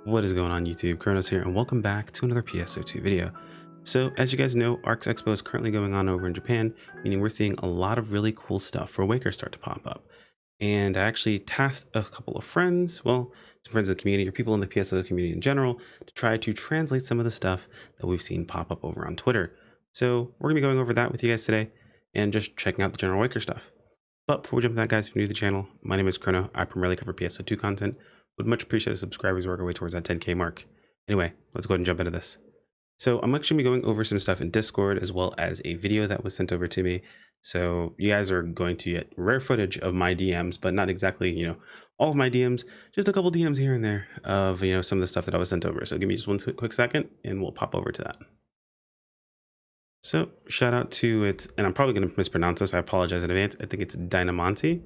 What is going on YouTube? Kronos here and welcome back to another PSO2 video. So as you guys know, Arc Expo is currently going on over in Japan, meaning we're seeing a lot of really cool stuff for Waker start to pop up. And I actually tasked a couple of friends, well, some friends of the community or people in the PSO community in general, to try to translate some of the stuff that we've seen pop up over on Twitter. So we're gonna be going over that with you guys today and just checking out the general Waker stuff. But before we jump into that, guys, if you're new to the channel, my name is Chrono. I primarily cover PSO2 content. Would much appreciate a subscribers work our way towards that 10K mark. Anyway, let's go ahead and jump into this. So I'm actually going to be going over some stuff in Discord as well as a video that was sent over to me. So you guys are going to get rare footage of my DMs, but not exactly, all of my DMs, just a couple DMs here and there of, some of the stuff that I was sent over. So give me just one quick second and we'll pop over to that. So shout out to it, and I'm probably going to mispronounce this. I apologize in advance. I think it's Dynemanti,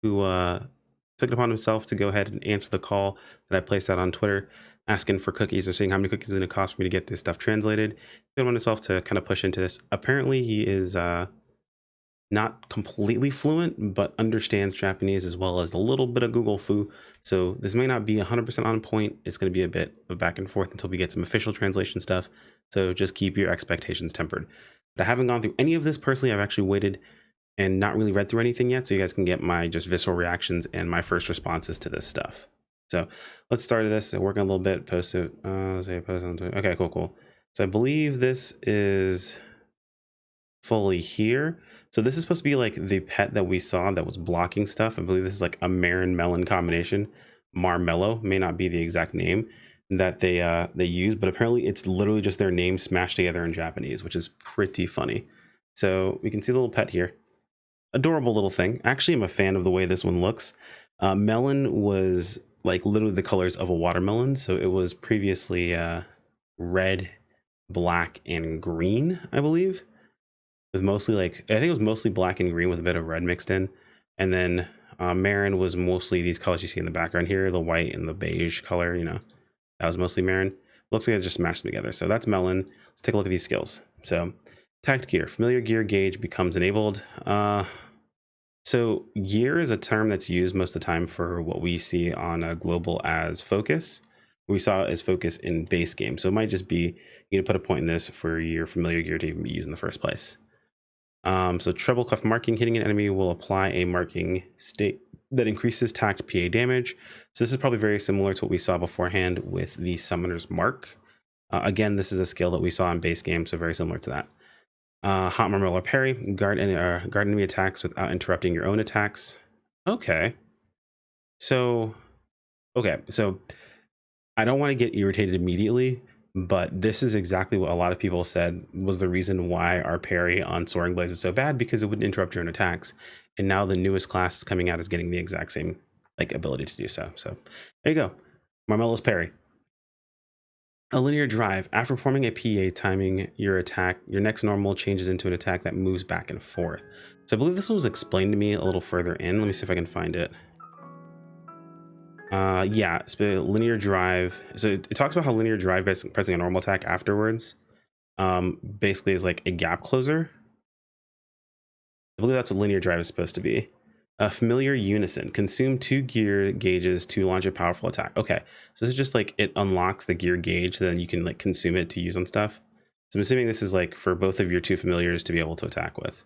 who took it upon himself to go ahead and answer the call that I placed out on Twitter, asking for cookies or seeing how many cookies it's going to cost for me to get this stuff translated. He took it upon himself to kind of push into this. Apparently, he is not completely fluent, but understands Japanese as well as a little bit of Google foo. So this may not be 100% on point. It's going to be a bit of back and forth until we get some official translation stuff. So just keep your expectations tempered. But I haven't gone through any of this personally. I've actually waited and not really read through anything yet, so you guys can get my just visceral reactions and my first responses to this stuff. So let's start this. Working a little bit. Post it. Say post on Twitter. Okay, cool. So I believe this is fully here. So this is supposed to be like the pet that we saw that was blocking stuff. I believe this is like a Marin Melon combination. Marmello may not be the exact name that they use, but apparently it's literally just their name smashed together in Japanese, which is pretty funny. So we can see the little pet here. Adorable little thing. Actually, I'm a fan of the way this one looks. Melon was like literally the colors of a watermelon. So it was previously red, black, and green, I believe. With mostly I think it was mostly black and green with a bit of red mixed in. And then Marin was mostly these colors you see in the background here, the white and the beige color, that was mostly Marin. Looks like I just smashed them together. So that's Melon. Let's take a look at these skills. So tact gear, familiar gear gauge becomes enabled. So gear is a term that's used most of the time for what we see on a global as focus. We saw it as focus in base game. So it might just be, you put a point in this for your familiar gear to even be used in the first place. So treble clef marking, hitting an enemy will apply a marking state that increases tact PA damage. So this is probably very similar to what we saw beforehand with the Summoner's Mark. Again, this is a skill that we saw in base game, so very similar to that. Hot Marmello Parry, guard enemy attacks without interrupting your own attacks. Okay. So I don't want to get irritated immediately, but this is exactly what a lot of people said was the reason why our parry on Soaring Blades was so bad, because it wouldn't interrupt your own attacks. And now the newest class coming out is getting the exact same ability to do so. So there you go. Marmello's parry. A linear drive. After performing a PA timing your attack, your next normal changes into an attack that moves back and forth. So I believe this one was explained to me a little further in. Let me see if I can find it. Yeah, it's a linear drive. So it talks about how linear drive pressing a normal attack afterwards basically is like a gap closer. I believe that's what linear drive is supposed to be. Familiar unison. Consume 2 gear gauges to launch a powerful attack. Okay, so this is just like it unlocks the gear gauge, so then you can consume it to use on stuff. So I'm assuming this is for both of your 2 familiars to be able to attack with.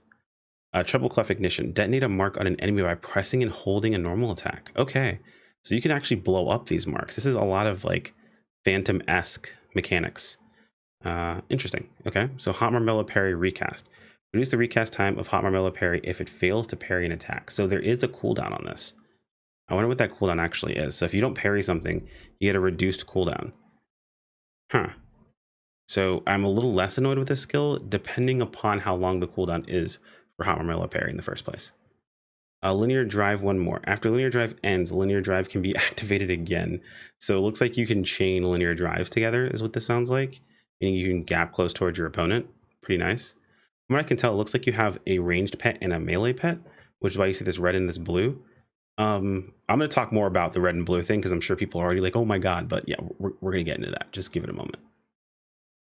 Treble clef ignition. Detonate a mark on an enemy by pressing and holding a normal attack. Okay, so you can actually blow up these marks. This is a lot of Phantom-esque mechanics. Interesting. Okay, so Hot Marmello Parry recast. Reduce the recast time of Hot Marmello Parry if it fails to parry an attack. So there is a cooldown on this. I wonder what that cooldown actually is. So if you don't parry something, you get a reduced cooldown. Huh. So I'm a little less annoyed with this skill, depending upon how long the cooldown is for Hot Marmello Parry in the first place. Linear drive one more. After linear drive ends, linear drive can be activated again. So it looks like you can chain linear drives together is what this sounds like. Meaning you can gap close towards your opponent. Pretty nice. From what I can tell, it looks like you have a ranged pet and a melee pet, which is why you see this red and this blue. I'm going to talk more about the red and blue thing because I'm sure people are already like, oh my god, but yeah, we're going to get into that. Just give it a moment.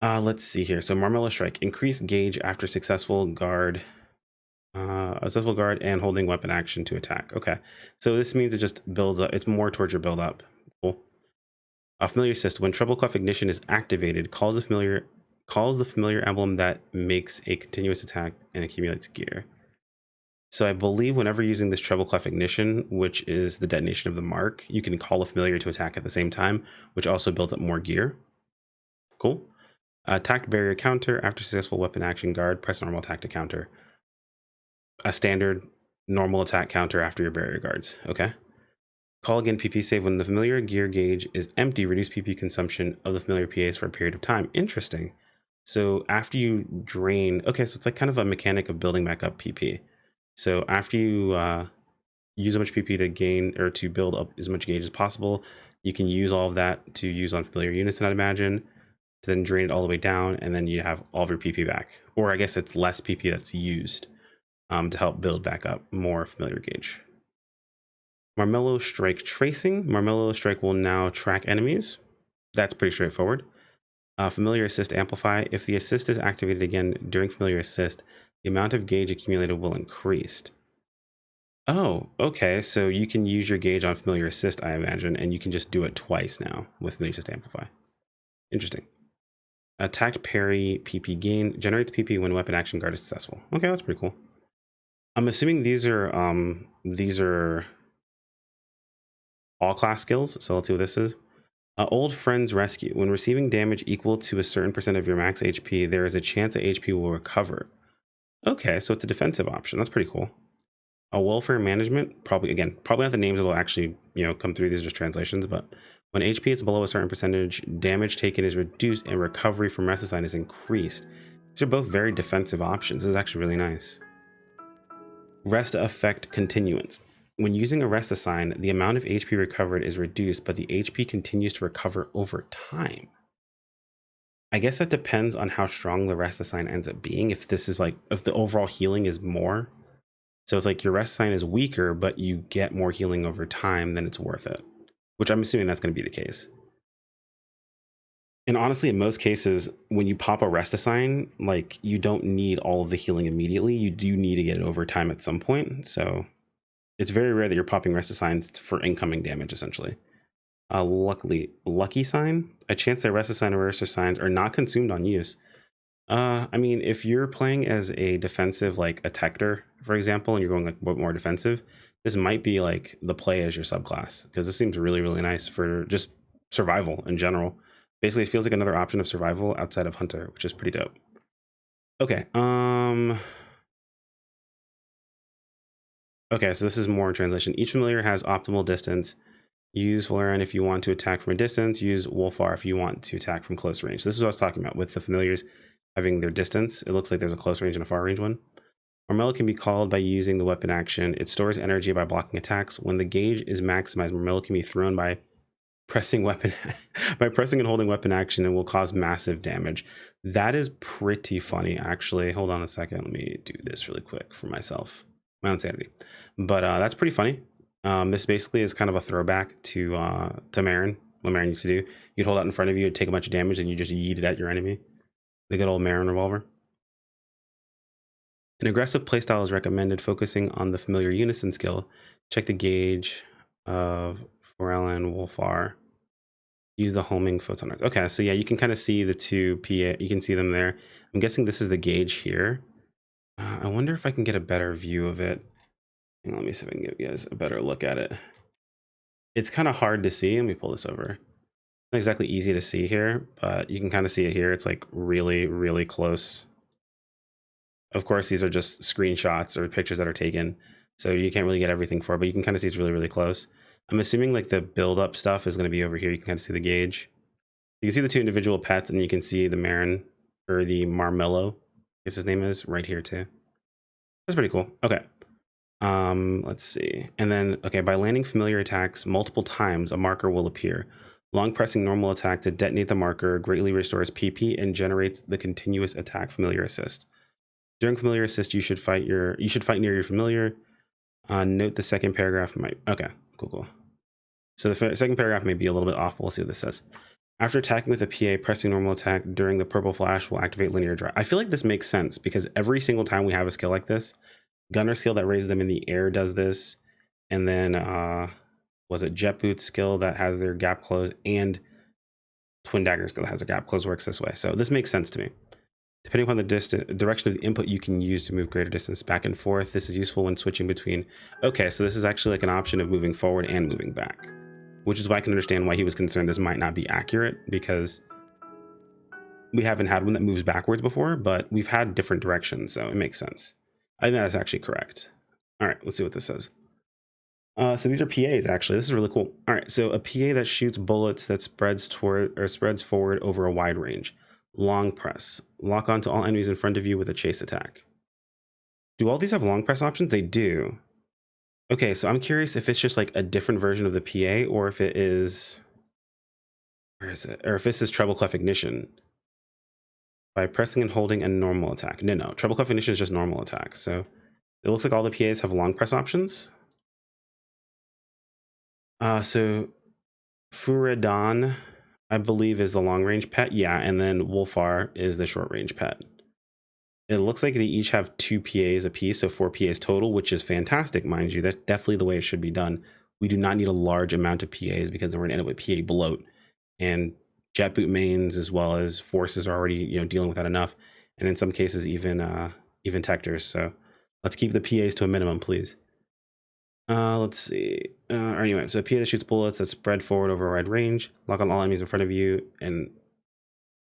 Let's see here. So Marmello Strike. Increase gauge after successful guard. A successful guard and holding weapon action to attack. Okay, so this means it just builds up. It's more towards your build up. Cool. A familiar assist, when treble clef ignition is activated, calls the familiar emblem that makes a continuous attack and accumulates gear. So I believe whenever using this treble clef ignition, which is the detonation of the mark, you can call a familiar to attack at the same time, which also builds up more gear. Cool. Attack barrier counter. After successful weapon action guard, press normal attack to counter. A standard normal attack counter after your barrier guards. Okay. Call again PP save when the familiar gear gauge is empty. Reduce PP consumption of the familiar PAs for a period of time. Interesting. So after you drain, okay, so it's like kind of a mechanic of building back up PP. So after you use as much PP to gain or to build up as much gauge as possible, you can use all of that to use on familiar units, I'd imagine, to then drain it all the way down, and then you have all of your PP back. Or I guess it's less PP that's used to help build back up more familiar gauge. Marmello Strike Tracing. Marmello Strike will now track enemies. That's pretty straightforward. Familiar Assist Amplify. If the assist is activated again during Familiar Assist, the amount of gauge accumulated will increase. Oh, okay. So you can use your gauge on Familiar Assist, I imagine, and you can just do it twice now with Familiar Assist Amplify. Interesting. Attacked parry PP gain. Generates PP when weapon action guard is successful. Okay, that's pretty cool. I'm assuming these are all class skills. So let's see what this is. Old Friends Rescue. When receiving damage equal to a certain percent of your max HP, there is a chance that HP will recover. Okay, so it's a defensive option. That's pretty cool. A Welfare Management. Probably not the names that'll actually come through. These are just translations. But when HP is below a certain percentage, damage taken is reduced and recovery from rest assign is increased. These are both very defensive options. This is actually really nice. Rest Effect Continuance. When using a rest assign, the amount of HP recovered is reduced, but the HP continues to recover over time. I guess that depends on how strong the rest assign ends up being. If the overall healing is more, so it's like your rest assign is weaker, but you get more healing over time, then it's worth it. Which I'm assuming that's going to be the case. And honestly, in most cases, when you pop a rest assign, like you don't need all of the healing immediately. You do need to get it over time at some point. So it's very rare that you're popping rest assigns for incoming damage, essentially. Lucky sign. A chance that rest assign or rest assigns are not consumed on use. I mean, if you're playing as a defensive, like a Tector, for example, and you're going like more defensive, this might be like the play as your subclass, because this seems really, really nice for just survival in general. Basically, it feels like another option of survival outside of Hunter, which is pretty dope. Okay. Okay, so this is more in translation. Each familiar has optimal distance. Use Valerian if you want to attack from a distance. Use Wolfar if you want to attack from close range. This is what I was talking about with the familiars having their distance. It looks like there's a close range and a far range one. Marmello can be called by using the weapon action. It stores energy by blocking attacks. When the gauge is maximized, Marmello can be thrown by pressing and holding weapon action and will cause massive damage. That is pretty funny, actually. Hold on a second. Let me do this really quick for myself. My own sanity. But that's pretty funny. This basically is kind of a throwback to Marin. What Marin used to do. You'd hold out in front of you, take a bunch of damage, and you just yeet it at your enemy. The good old Marin revolver. An aggressive playstyle is recommended, focusing on the familiar unison skill. Check the gauge of Forel and Wolfar. Use the homing Photon Arts. Okay, so yeah, you can kind of see the two PA. You can see them there. I'm guessing this is the gauge here. I wonder if I can get a better view of it. Let me see if I can give you guys a better look at it. It's kind of hard to see. Let me pull this over. Not exactly easy to see here, but you can kind of see it here. It's like really, really close. Of course, these are just screenshots or pictures that are taken, so you can't really get everything for it, but you can kind of see it's really, really close. I'm assuming like the build-up stuff is going to be over here. You can kind of see the gauge. You can see the two individual pets, and you can see the Marin, or the Marmello, I guess his name is, right here too. That's pretty cool. Okay. Let's see. And then, okay, by landing familiar attacks multiple times, a marker will appear. Long pressing normal attack to detonate the marker greatly restores PP and generates the continuous attack familiar assist. During familiar assist, you should fight near your familiar. Note the second paragraph might. Okay, cool. So the second paragraph may be a little bit off, but we'll see what this says. After attacking with a PA, pressing normal attack during the purple flash will activate linear drive. I feel like this makes sense because every single time we have a skill like this, Gunner skill that raises them in the air does this, and then was it Jet Boot skill that has their gap close, and Twin Daggers has a gap close works this way. So this makes sense to me. Depending upon the direction of the input, you can use to move greater distance back and forth. This is useful when switching between. Okay, so this is actually like an option of moving forward and moving back, which is why I can understand why he was concerned this might not be accurate, because we haven't had one that moves backwards before, but we've had different directions, so it makes sense. I think that's actually correct. All right, let's see what this says. So these are PAs, actually. This is really cool. All right, so a PA that shoots bullets that spreads forward over a wide range. Long press. Lock onto all enemies in front of you with a chase attack. Do all these have long press options? They do. Okay, so I'm curious if it's just like a different version of the PA, or if it is... Where is it? Or if this is treble clef ignition. By pressing and holding a normal attack. No. Treble clef ignition is just normal attack. So it looks like all the PAs have long press options. So Furadon, I believe, is the long range pet. Yeah, and then Wolfar is the short range pet. It looks like they each have 2 PAs apiece, so 4 PAs total, which is fantastic, mind you. That's definitely the way it should be done. We do not need a large amount of PAs because then we're gonna end up with PA bloat. And jet boot mains as well as forces are already, dealing with that enough. And in some cases, even Tectors. So let's keep the PAs to a minimum, please. Let's see. Anyway, so a PA that shoots bullets that spread forward over a wide range. Lock on all enemies in front of you and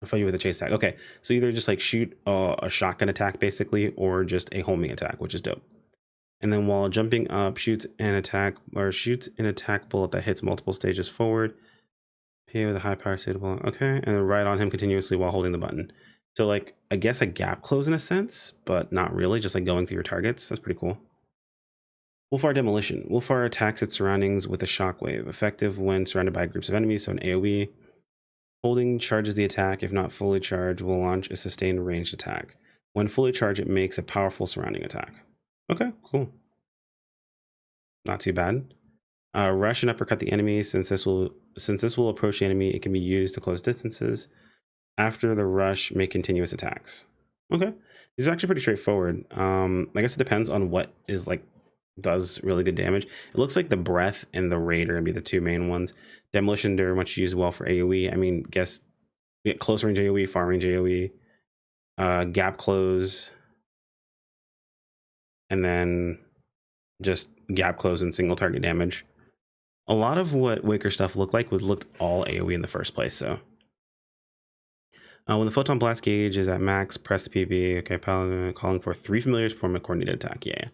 fight you with a chase attack. Okay, so either just like shoot a shotgun attack basically, or just a homing attack, which is dope. And then while jumping up, shoots an attack bullet that hits multiple stages forward. PA with a high power suitable. Okay, and then ride on him continuously while holding the button. So like, I guess a gap close in a sense, but not really. Just like going through your targets. That's pretty cool. Wolfar Demolition. Wolfar attacks its surroundings with a shockwave, effective when surrounded by groups of enemies, so an AoE. Holding charges the attack. If not fully charged, will launch a sustained ranged attack. When fully charged, it makes a powerful surrounding attack. Okay, cool. Not too bad. Rush and uppercut the enemy. Since this will approach the enemy, it can be used to close distances. After the rush, make continuous attacks. Okay, these are actually pretty straightforward. I guess it depends on what is like does really good damage. It looks like the breath and the raid are gonna be the 2 main ones. Demolition very much used well for AoE. I mean, guess we get close range AoE, far range AoE, gap close, and then just gap close and single target damage. A lot of what Waker stuff looked like looked all AoE in the first place. So when the Photon Blast gauge is at max, press the PB. Okay, Paladin calling for 3 familiars perform a coordinated attack. Yeah.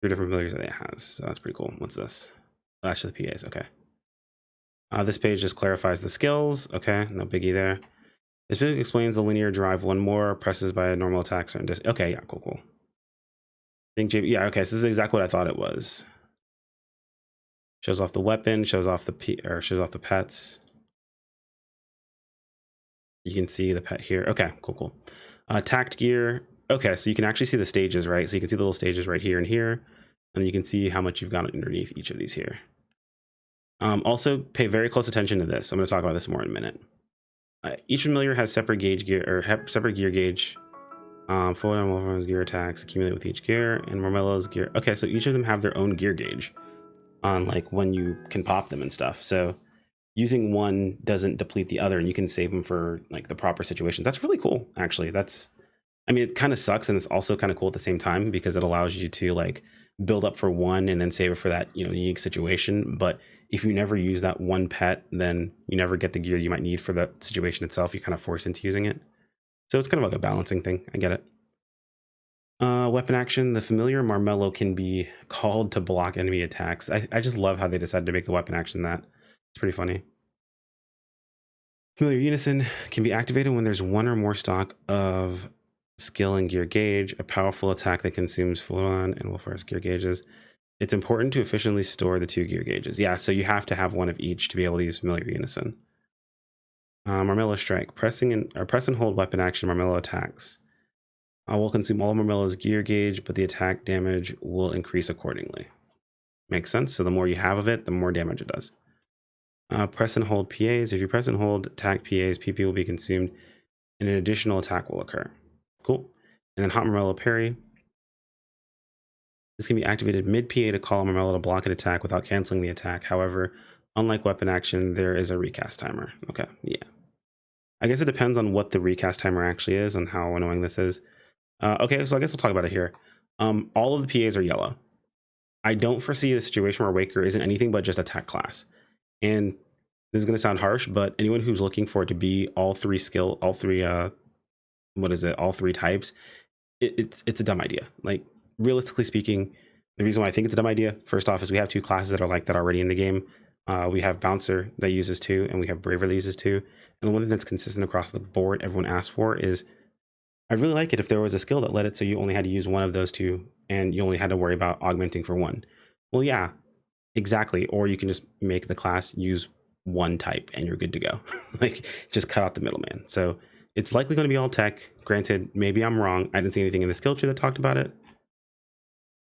3 different familiars that it has, so that's pretty cool. What's this? Oh, that's just the PAs. Okay. This page just clarifies the skills. Okay, no biggie there. This page explains the linear drive. 1 more presses by a normal attack. Certain distance. Okay, yeah, cool. I think JB. Yeah, okay. So this is exactly what I thought it was. Shows off the weapon. Shows off the shows off the pets. You can see the pet here. Okay, cool. Tact gear. Okay, so you can actually see the stages, right? So you can see the little stages right here and here, and you can see how much you've got underneath each of these here. Also, pay very close attention to this. I'm going to talk about this more in a minute. Each familiar has separate gauge gear or separate gear gauge. Photon Wolfram's gear attacks accumulate with each gear, and Marmelo's gear. Okay, so each of them have their own gear gauge on like when you can pop them and stuff. So using one doesn't deplete the other, and you can save them for like the proper situations. That's really cool, actually. I mean, it kind of sucks, and it's also kind of cool at the same time because it allows you to like build up for one and then save it for that unique situation. But if you never use that one pet, then you never get the gear you might need for the situation itself. You're kind of forced into using it. So it's kind of like a balancing thing. I get it. Weapon action. The familiar Marmelo can be called to block enemy attacks. I just love how they decided to make the weapon action that. It's pretty funny. Familiar Unison can be activated when there's 1 or more stock of skill and gear gauge, a powerful attack that consumes Photon and Wolfar's gear gauges. It's important to efficiently store the 2 gear gauges. Yeah, so you have to have one of each to be able to use Familiar Unison. Marmelo Strike. Press and hold weapon action Marmelo attacks. Will consume all of Marmelo's gear gauge, but the attack damage will increase accordingly. Makes sense. So the more you have of it, the more damage it does. Press and hold PAs. If you press and hold attack PAs, PP will be consumed and an additional attack will occur. Cool. And then Hot Marmelo Parry. This can be activated mid-PA to call Marmelo to block an attack without canceling the attack. However, unlike weapon action, there is a recast timer. Okay, yeah. I guess it depends on what the recast timer actually is and how annoying this is. Okay, so I guess we'll talk about it here. All of the PAs are yellow. I don't foresee a situation where Waker isn't anything but just attack class. And this is going to sound harsh, but anyone who's looking for it to be all three all three types, it's a dumb idea. Like, realistically speaking, the reason why I think it's a dumb idea, first off, is we have two classes that are like that already in the game. We have Bouncer that uses 2, and we have Braver that uses 2. And the one thing that's consistent across the board everyone asks for is, I'd really like it if there was a skill that let it so you only had to use one of those 2 and you only had to worry about augmenting for one. Well, yeah, exactly. Or you can just make the class use one type and you're good to go. Like, just cut out the middleman. So it's likely going to be all tech. Granted, maybe I'm wrong. I didn't see anything in the skill tree that talked about it.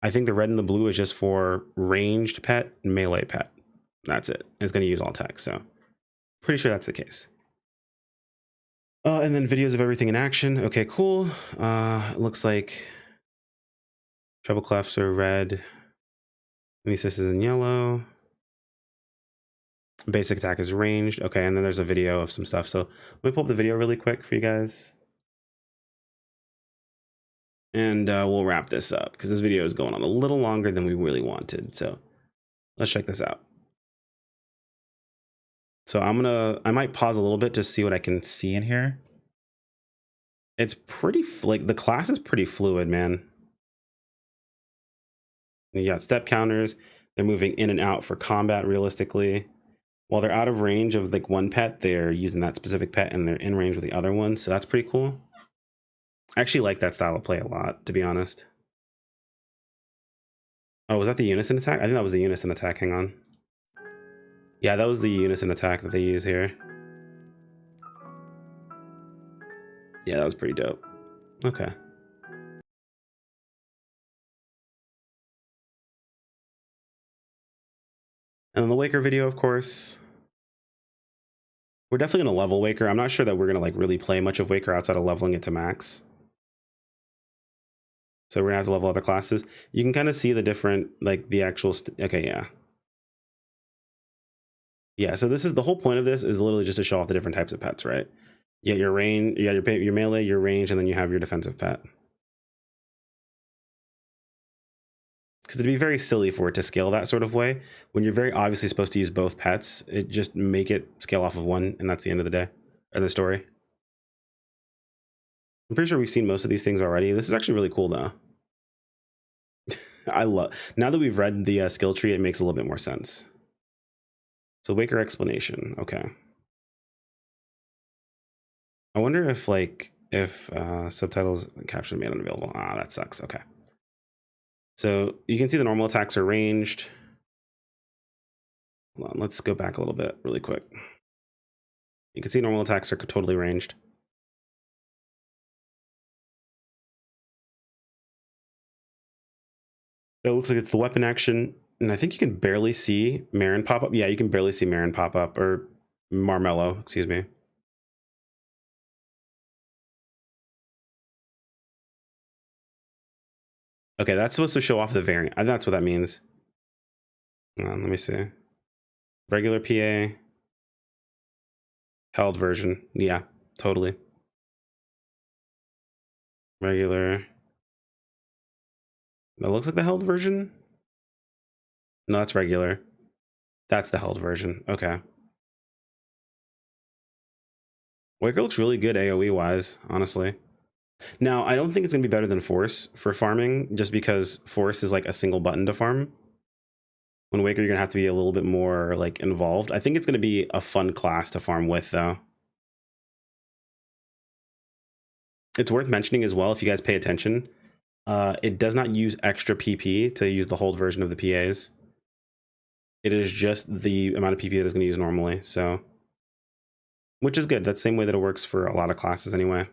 I think the red and the blue is just for ranged pet and melee pet. That's it. It's going to use all tech. So pretty sure that's the case. And then videos of everything in action. Okay, cool. It looks like treble clefs are red. The assist is in yellow. Basic attack is ranged. Okay, and then there's a video of some stuff. So let me pull up the video really quick for you guys. And we'll wrap this up because this video is going on a little longer than we really wanted. So let's check this out. So I might pause a little bit to see what I can see in here. It's pretty, like, the class is pretty fluid, man. You got step counters. They're moving in and out for combat realistically. While they're out of range of like one pet, they're using that specific pet and they're in range with the other one. So that's pretty cool. I actually like that style of play a lot, to be honest. Oh, was that the unison attack? I think that was the unison attack. Hang on. Yeah, that was the unison attack that they use here. Yeah, that was pretty dope. Okay. And then the Waker video, of course. We're definitely going to level Waker. I'm not sure that we're going to like really play much of Waker outside of leveling it to max. So we're going to have to level other classes. You can kind of see the different, like the actual, okay, yeah. Yeah, so this is the whole point of this is literally just to show off the different types of pets, right? You got your range, you got your melee, your range, and then you have your defensive pet. Because it'd be very silly for it to scale that sort of way. When you're very obviously supposed to use both pets, it just make it scale off of one, and that's the end of the day, or the story. I'm pretty sure we've seen most of these things already. This is actually really cool, though. I love, now that we've read the skill tree, it makes a little bit more sense. So Waker explanation, okay. I wonder if subtitles caption made unavailable. Ah, that sucks. Okay. So you can see the normal attacks are ranged. Hold on, let's go back a little bit really quick. You can see normal attacks are totally ranged. It looks like it's the weapon action, and I think you can barely see Marin pop up. Yeah, you can barely see Marin pop up, or Marmello, excuse me. Okay, that's supposed to show off the variant. I think that's what that means. Hold on, let me see. Regular PA. Held version. Yeah, totally. Regular. That looks like the held version. No, that's regular. That's the held version. Okay. Waker looks really good AoE wise, honestly. Now, I don't think it's going to be better than Force for farming, just because Force is like a single button to farm. When Waker, you're going to have to be a little bit more like involved. I think it's going to be a fun class to farm with, though. It's worth mentioning as well, if you guys pay attention, it does not use extra PP to use the hold version of the PAs. It is just the amount of PP that it's going to use normally, so, which is good. That's the same way that it works for a lot of classes anyway.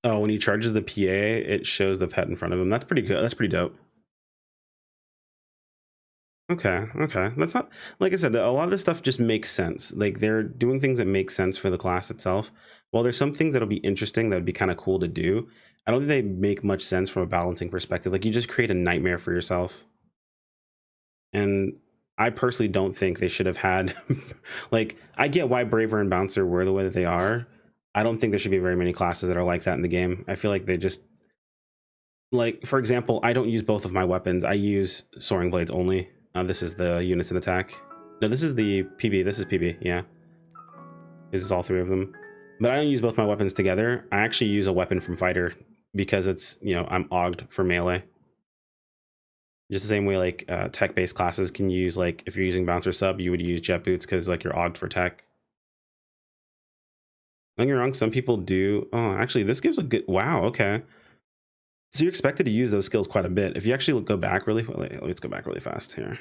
Oh, when he charges the PA, it shows the pet in front of him. That's pretty good. That's pretty dope. Okay, okay. That's not, like I said, a lot of this stuff just makes sense. Like they're doing things that make sense for the class itself. While there's some things that'll be interesting that would be kind of cool to do, I don't think they make much sense from a balancing perspective. Like you just create a nightmare for yourself. And I personally don't think they should have had like I get why Braver and Bouncer were the way that they are. I don't think there should be very many classes that are like that in the game. I feel like they just, like, for example, I don't use both of my weapons. I use Soaring Blades only. This is the unison attack. No, this is the PB. This is PB. Yeah, this is all three of them. But I don't use both my weapons together. I actually use a weapon from Fighter because it's, you know, I'm ogged for melee. Just the same way like tech-based classes can use, like if you're using Bouncer Sub, you would use Jet Boots because like you're ogged for tech. Don't get me wrong, some people do. Oh, actually, this gives a good, wow, okay. So you're expected to use those skills quite a bit. If you actually go back really, let's go back really fast here.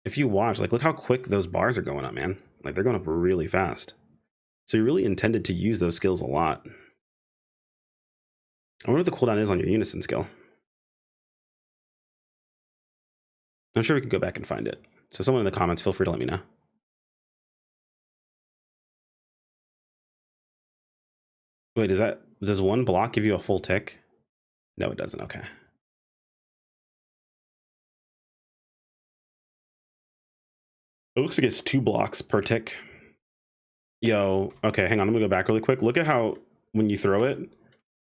If you watch, like, look how quick those bars are going up, man. Like, they're going up really fast. So you're really intended to use those skills a lot. I wonder what the cooldown is on your unison skill. I'm sure we can go back and find it. So someone in the comments, feel free to let me know. Wait, does one block give you a full tick? No, it doesn't. Okay. It looks like it's 2 blocks per tick. Yo, okay, hang on. I'm gonna go back really quick. Look at how when you throw it,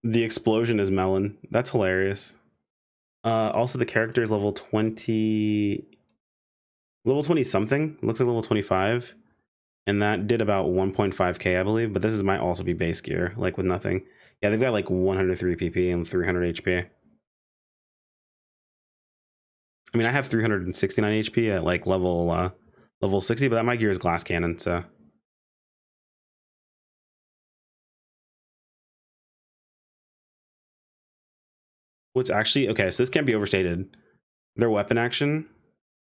the explosion is melon. That's hilarious. Also the character is level 20 something. It looks like level 25. And that did about 1.5k, I believe, but this might also be base gear, like with nothing. Yeah, they've got like 103 PP and 300 HP. I mean, I have 369 HP at like level 60, but that my gear is glass cannon, so. What's actually, okay, so this can't be overstated. Their weapon action,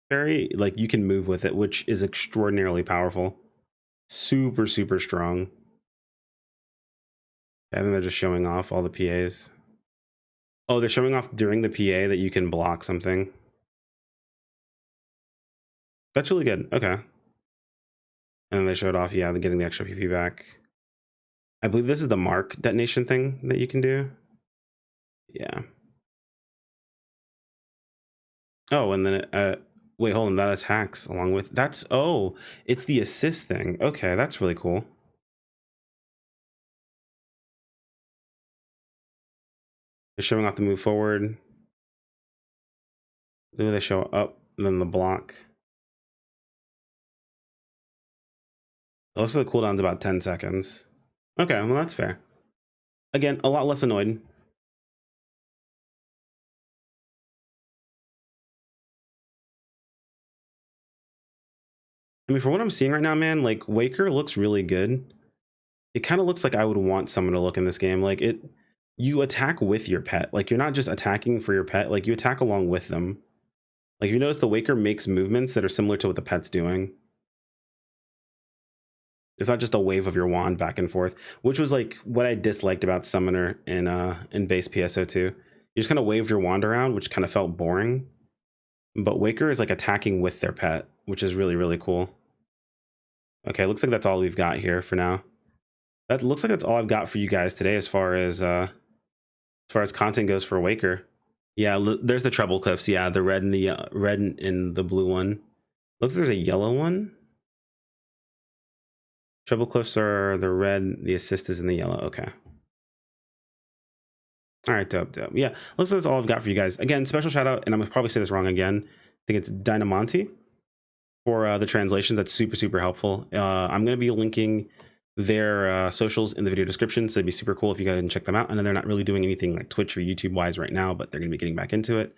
very, like you can move with it, which is extraordinarily powerful. Super, super strong. And then they're just showing off all the PAs. Oh, they're showing off during the PA that you can block something. That's really good. Okay. And then they showed off, yeah, they're getting the extra PP back. I believe this is the mark detonation thing that you can do. Yeah. Oh, and then wait, hold on, that attacks along with, that's, oh, it's the assist thing. Okay, that's really cool. They're showing off the move forward. Then they show up, and then the block. It looks like the cooldown's about 10 seconds. Okay, well that's fair. Again, a lot less annoyed. I mean, for what I'm seeing right now, man, like Waker looks really good. It kind of looks like I would want someone to look in this game. Like you attack with your pet. Like you're not just attacking for your pet, like you attack along with them. Like you notice the Waker makes movements that are similar to what the pet's doing. It's not just a wave of your wand back and forth, which was like what I disliked about Summoner in base PSO2. You just kind of waved your wand around, which kind of felt boring. But Waker is like attacking with their pet, which is really, really cool. Okay, looks like that's all we've got here for now. That looks like that's all I've got for you guys today as far as content goes for Waker. Yeah, there's the treble cliffs. Yeah, the red and the blue one. Looks like there's a yellow one. Treble cliffs are the red, the assist is in the yellow. Okay. All right, dope. Yeah, looks like that's all I've got for you guys. Again, special shout out, and I'm gonna probably say this wrong again. I think it's Dynemanti for the translations. That's super, super helpful. I'm gonna be linking their socials in the video description, so it'd be super cool if you guys can check them out. I know they're not really doing anything like Twitch or YouTube wise right now, but they're gonna be getting back into it.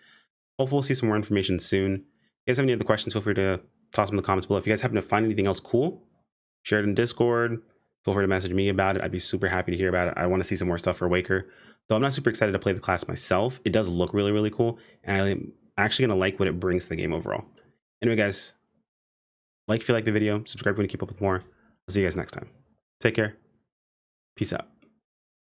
Hopefully we'll see some more information soon. If you guys have any other questions, feel free to toss them in the comments below. If you guys happen to find anything else cool, share it in Discord. Feel free to message me about it. I'd be super happy to hear about it. I want to see some more stuff for Waker. Though I'm not super excited to play the class myself, it does look really, really cool. And I'm actually going to like what it brings to the game overall. Anyway, guys, like if you like the video, subscribe if you want to keep up with more. I'll see you guys next time. Take care. Peace out.